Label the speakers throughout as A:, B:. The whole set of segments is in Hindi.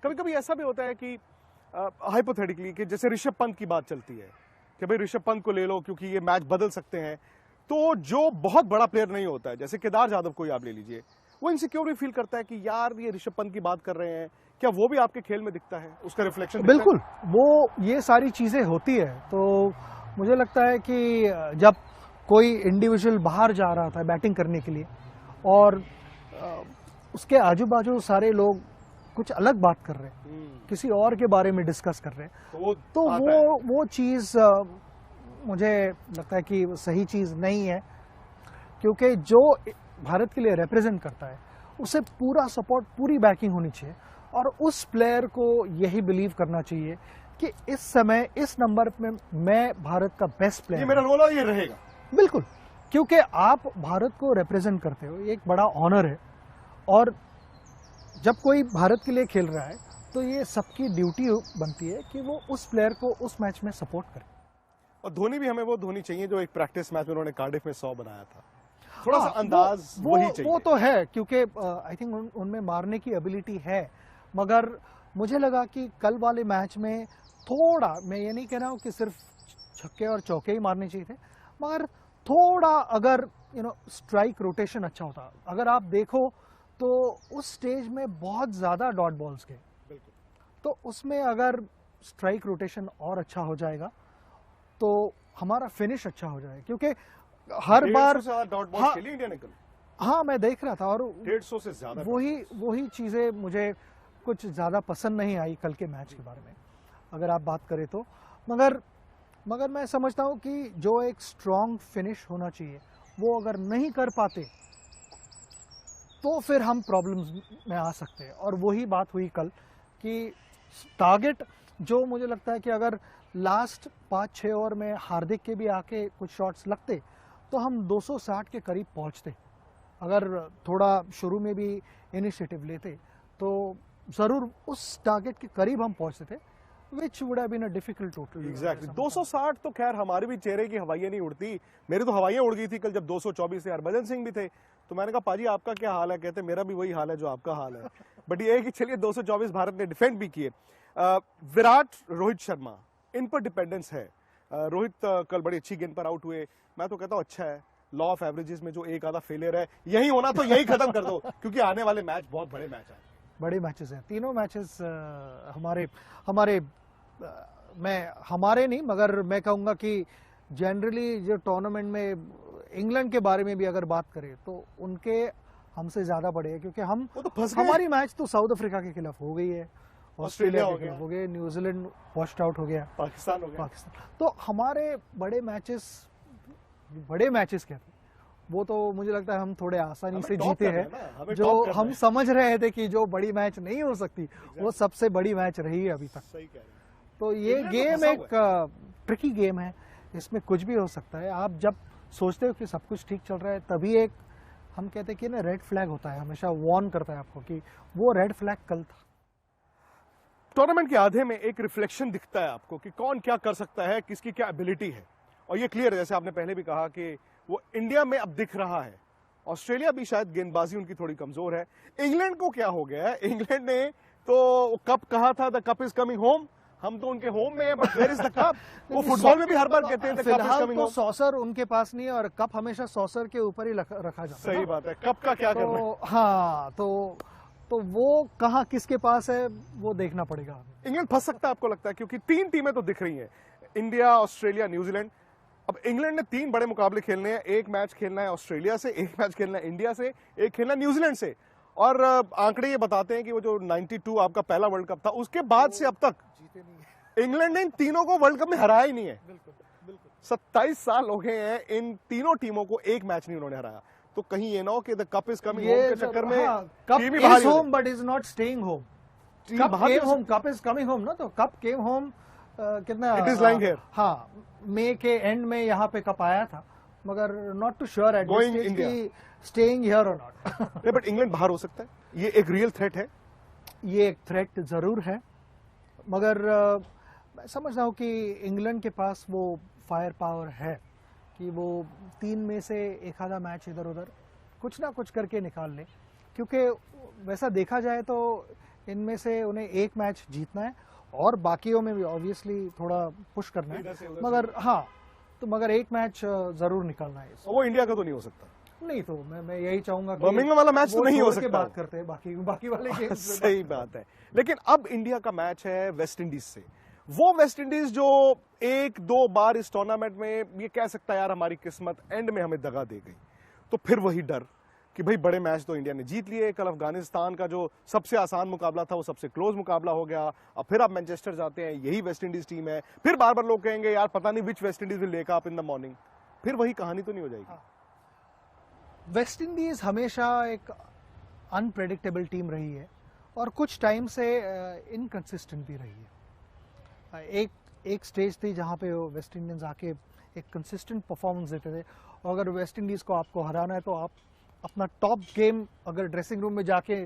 A: कभी कभी ऐसा भी होता है कि हाइपोथेटिकली कि जैसे ऋषभ पंत की बात चलती है कि भाई ऋषभ पंत को ले लो क्योंकि ये मैच बदल सकते हैं, तो जो बहुत बड़ा प्लेयर नहीं होता है, जैसे केदार जाधव को ही आप ले लीजिए, वो इनसिक्योर भी फील करता है कि यार ये ऋषभ पंत की बात कर रहे हैं, क्या वो भी आपके खेल में दिखता है, उसका रिफ्लेक्शन दिखता
B: बिल्कुल, वो ये सारी चीजें होती है। तो मुझे लगता है कि जब कोई इंडिविजुअल बाहर जा रहा था बैटिंग करने के लिए और उसके आजू बाजू सारे लोग कुछ अलग बात कर रहे हैं, किसी और के बारे में डिस्कस कर रहे हैं, तो वो चीज मुझे लगता है कि सही चीज नहीं है, क्योंकि जो भारत के लिए रिप्रेजेंट करता है उसे पूरा सपोर्ट, पूरी बैकिंग होनी चाहिए और उस प्लेयर को यही बिलीव करना चाहिए कि इस समय इस नंबर में मैं भारत का बेस्ट प्लेयर,
A: ये मेरा रोल है, ये रहेगा।
B: बिल्कुल, क्योंकि आप भारत को रिप्रेजेंट करते हो, ये एक बड़ा ऑनर है और जब कोई भारत के लिए खेल रहा है तो ये सबकी ड्यूटी बनती है कि वो उस प्लेयर को उस मैच में सपोर्ट करे।
A: और धोनी भी, हमें वो धोनी चाहिए जो एक प्रैक्टिस मैच में उन्होंने कार्डिफ में 100 बनाया था, थोड़ा सा अंदाज वही चाहिए।
B: वो तो है, क्योंकि आई थिंक उनमें मारने की एबिलिटी है, मगर मुझे लगा कि कल वाले मैच में थोड़ा, मैं ये नहीं कह रहा हूँ कि सिर्फ छक्के और चौके ही मारने चाहिए थे, मगर थोड़ा अगर स्ट्राइक रोटेशन अच्छा होता। अगर आप देखो तो उस स्टेज में बहुत ज्यादा डॉट बॉल्स गए, तो उसमें अगर स्ट्राइक रोटेशन और अच्छा हो जाएगा तो हमारा फिनिश अच्छा हो जाएगा, क्योंकि हर बार
A: डॉट बॉल खेली इंडिया ने कल।
B: हाँ, मैं देख रहा था और
A: 150 से ज्यादा
B: वही चीजें मुझे कुछ ज्यादा पसंद नहीं आई कल के मैच के बारे में, अगर आप बात करें तो। मगर मैं समझता हूं कि जो एक स्ट्रॉन्ग फिनिश होना चाहिए वो अगर नहीं कर पाते तो फिर हम प्रॉब्लम्स में आ सकते हैं। और वही बात हुई कल कि टारगेट, जो मुझे लगता है कि अगर लास्ट 5-6 ओवर में हार्दिक के भी आके कुछ शॉट्स लगते तो हम 260 के करीब पहुंचते। अगर थोड़ा शुरू में भी इनिशिएटिव लेते तो जरूर उस टारगेट के करीब हम पहुंचते थे, which would have been a difficult total.
A: Exactly 260 तो खैर हमारे भी चेहरे की हवाइयां नहीं उड़ती, मेरी तो हवाइयां उड़ गई थी कल जब 224 से हरभजन सिंह भी थे, तो मैंने कहा पाजी आपका क्या हाल है, कहते मेरा भी वही हाल है जो आपका हाल है। बट ये है कि चलिए 224 भारत ने डिफेंड भी किए। विराट, रोहित शर्मा, इन पर डिपेंडेंस है। रोहित कल बड़ी अच्छी गेंद पर आउट हुए, मैं तो कहता हूँ अच्छा है, लॉ ऑफ एवरेजेस में जो एक आधा फेलियर है यही होना तो यही खत्म कर दो, क्योंकि आने वाले मैच बहुत बड़े मैच हैं,
B: बड़े मैचेस हैं। तीनों मैचेस हमारे नहीं, मगर मैं कहूंगा कि जनरली जो टूर्नामेंट में इंग्लैंड के बारे में भी अगर बात करें तो उनके हमसे ज्यादा बड़े हैं, क्योंकि हमारी मैच तो साउथ अफ्रीका के खिलाफ हो गई है, ऑस्ट्रेलिया के खिलाफ हो गया, न्यूजीलैंड वॉश्ड आउट हो गया,
A: पाकिस्तान हो गया।
B: तो हमारे बड़े मैचेस क्या थे, वो तो मुझे लगता है हम थोड़े आसानी से जीते हैं। जो हम समझ रहे थे कि जो बड़ी मैच नहीं हो सकती, वो सबसे बड़ी मैच रही है अभी तक।
A: सही कह रहे हैं।
B: तो ये गेम एक ट्रिकी गेम है, इसमें कुछ भी हो सकता है। आप जब सोचते हो कि सब कुछ ठीक चल रहा है, तभी एक, हम कहते हैं कि ना, रेड फ्लैग होता है, हमेशा वार्न करता है आपको कि वो रेड फ्लैग कल था।
A: टूर्नामेंट के आधे में एक रिफ्लेक्शन दिखता है आपको कि कौन क्या कर सकता है, किसकी क्या एबिलिटी है, और ये क्लियर है, जैसे आपने पहले भी कहा कि वो इंडिया में अब दिख रहा है। ऑस्ट्रेलिया भी शायद गेंदबाजी उनकी थोड़ी कमजोर है। इंग्लैंड को क्या हो गया है, इंग्लैंड ने तो कप कहा था, the cup is coming home, हम तो उनके होम में है, but where is the cup? वो फुटबॉल में भी हर बार कहते हैं the cup is coming home.
B: Saucer उनके पास नहीं है और कप हमेशा सॉसर के ऊपर ही रखा जाता है।
A: सही बात है, कप का क्या करना है?
B: हाँ, तो वो कहाँ किसके पास है वो देखना पड़ेगा।
A: इंग्लैंड फंस सकता है आपको लगता है, क्योंकि 3 टीमें तो दिख रही हैं, इंडिया, ऑस्ट्रेलिया, न्यूजीलैंड। अब इंग्लैंड ने 3 बड़े मुकाबले खेलने हैं, एक मैच खेलना है ऑस्ट्रेलिया से, एक मैच खेलना है इंडिया से, एक खेलना है न्यूजीलैंड से। और आंकड़े ये बताते हैं कि वो जो 92 आपका पहला वर्ल्ड कप था, उसके बाद से अब तक जीते नहीं है इंग्लैंड ने इन तीनों को वर्ल्ड कप में हराया ही नहीं है। 27 साल हो गए हैं इन तीनों टीमों को एक मैच नहीं उन्होंने हराया। तो कहीं ये ना हो कि the cup is coming home के चक्कर में
B: टीम ही बाहर home but is not staying home. Cup is coming home ना, तो कप केम होम कितना,
A: इट इज लाइंग हियर।
B: हाँ, मई के एंड में यहाँ पे कप आया था, मगर not too sure at this stage कि स्टेइंग हियर और नॉट।
A: बट इंग्लैंड बाहर हो सकता है, ये एक रियल थ्रेट है।
B: ये एक थ्रेट जरूर है, मगर मैं समझता हूँ कि इंग्लैंड के पास वो फायर पावर है कि वो 3 में से एक आधा मैच इधर उधर कुछ ना कुछ करके निकाल ले, क्योंकि वैसा देखा जाए तो इनमें से उन्हें एक मैच जीतना है और बाकियों में भी ऑब्वियसली थोड़ा पुश करना
A: इधर
B: है,
A: से उधर
B: मगर हाँ, तो मगर एक मैच जरूर निकालना है इससे।
A: वो इंडिया का तो नहीं हो सकता।
B: नहीं तो मैं यही चाहूंगा कि
A: बर्मिंघम वाला मैच तो
B: वो
A: नहीं हो
B: छोड़ के
A: सकता।
B: बात करते हैं बाकी वाले गेम
A: सही बात है। लेकिन अब इंडिया का मैच है वेस्ट इंडीज से। वो वेस्ट इंडीज जो एक दो बार इस टूर्नामेंट में ये कह सकता है यार हमारी किस्मत एंड में हमें दगा दे गई, तो फिर वही डर कि भाई बड़े मैच तो इंडिया ने जीत लिए। कल अफगानिस्तान का जो सबसे आसान मुकाबला था वो सबसे क्लोज मुकाबला हो गया। अब फिर आप मैनचेस्टर जाते हैं, यही वेस्ट इंडीज टीम है। फिर बार बार लोग कहेंगे यार पता नहीं which West Indies will wake up in the morning. फिर वही कहानी तो नहीं हो जाएगी।
B: वेस्ट इंडीज हमेशा एक अनप्रेडिक्टेबल टीम रही है और कुछ टाइम से इनकंसिस्टेंट भी रही है। एक स्टेज थी जहां पे वेस्ट इंडीज आके एक कंसिस्टेंट परफॉर्मेंस देते थे, और अगर वेस्ट इंडीज को आपको हराना है तो आप अपना टॉप गेम अगर ड्रेसिंग रूम में जाके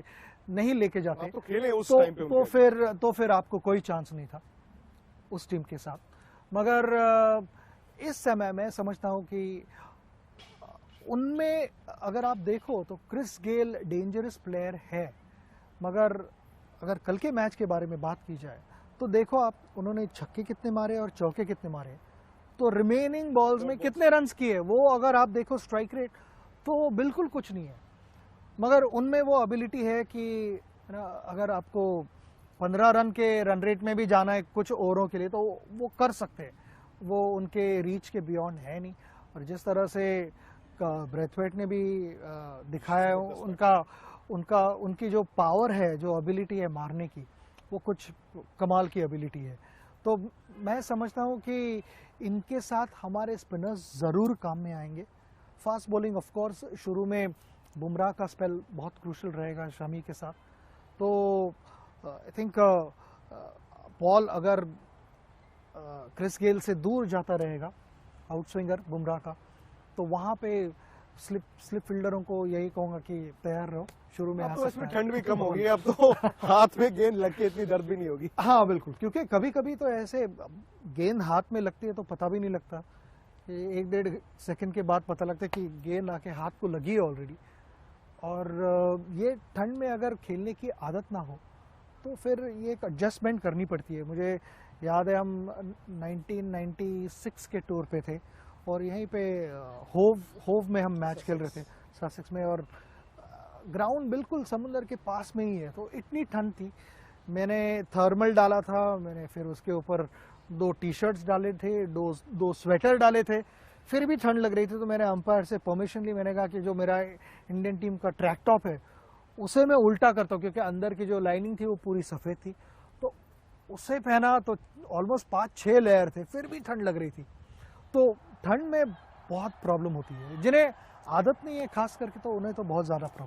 B: नहीं लेके जाते
A: तो खेले उस
B: तो,
A: टाइम पे
B: तो फिर आपको कोई चांस नहीं था उस टीम के साथ। मगर इस समय मैं समझता हूं कि उनमें अगर आप देखो तो क्रिस गेल डेंजरस प्लेयर है, मगर अगर कल के मैच के बारे में बात की जाए तो देखो आप, उन्होंने छक्के कितने मारे और चौके कितने मारे, तो रिमेनिंग बॉल्स में कितने रन्स किए वो अगर आप देखो स्ट्राइक रेट तो बिल्कुल कुछ नहीं है। मगर उनमें वो एबिलिटी है कि अगर आपको 15 रन के रन रेट में भी जाना है कुछ ओवरों के लिए तो वो कर सकते हैं, वो उनके रीच के बियॉन्ड है नहीं। और जिस तरह से ब्रेथवेट ने भी दिखाया है उनकी जो पावर है, जो एबिलिटी है मारने की, वो कुछ कमाल की एबिलिटी है। तो मैं समझता हूँ कि इनके साथ हमारे स्पिनर्स ज़रूर काम में आएंगे। फास्ट बॉलिंग ऑफ कोर्स शुरू में बुमराह का स्पेल बहुत क्रूशल रहेगा शमी के साथ, तो आई थिंक बॉल अगर क्रिस गेल से दूर जाता रहेगा आउट स्विंगर बुमराह का, तो वहाँ पे स्लिप फील्डरों को यही कहूँगा कि तैयार रहो, शुरू में आ
A: तो
B: सकता
A: इसमें
B: है।
A: ठंड भी कम होगी, अब तो हाथ में गेंद लग के इतनी दर्द भी नहीं होगी।
B: हाँ बिल्कुल, क्योंकि कभी कभी तो ऐसे गेंद हाथ में लगती है तो पता भी नहीं लगता, 1-1.5 सेकंड के बाद पता लगता है कि गेंद आके हाथ को लगी है ऑलरेडी। और ये ठंड में अगर खेलने की आदत ना हो तो फिर ये एक एडजस्टमेंट करनी पड़ती है। मुझे याद है हम 1996 के टूर पे थे और यहीं पे होव में हम मैच खेल रहे थे, ससेक्स में, और ग्राउंड बिल्कुल समुद्र के पास में ही है, तो इतनी ठंड थी। मैंने थर्मल डाला था, मैंने फिर उसके ऊपर 2 टी-शर्ट्स डाले थे, 2 स्वेटर डाले थे, फिर भी ठंड लग रही थी। तो मैंने अंपायर से परमिशन ली, मैंने कहा कि जो मेरा इंडियन टीम का ट्रैक टॉप है उसे मैं उल्टा करता हूँ, क्योंकि अंदर की जो लाइनिंग थी वो पूरी सफ़ेद थी, तो उसे पहना तो ऑलमोस्ट 5-6 लेयर थे, फिर भी ठंड लग रही थी। तो ठंड में बहुत प्रॉब्लम होती है, जिन्हें आदत नहीं है खास करके, तो उन्हें तो बहुत ज़्यादा प्रॉब्लम।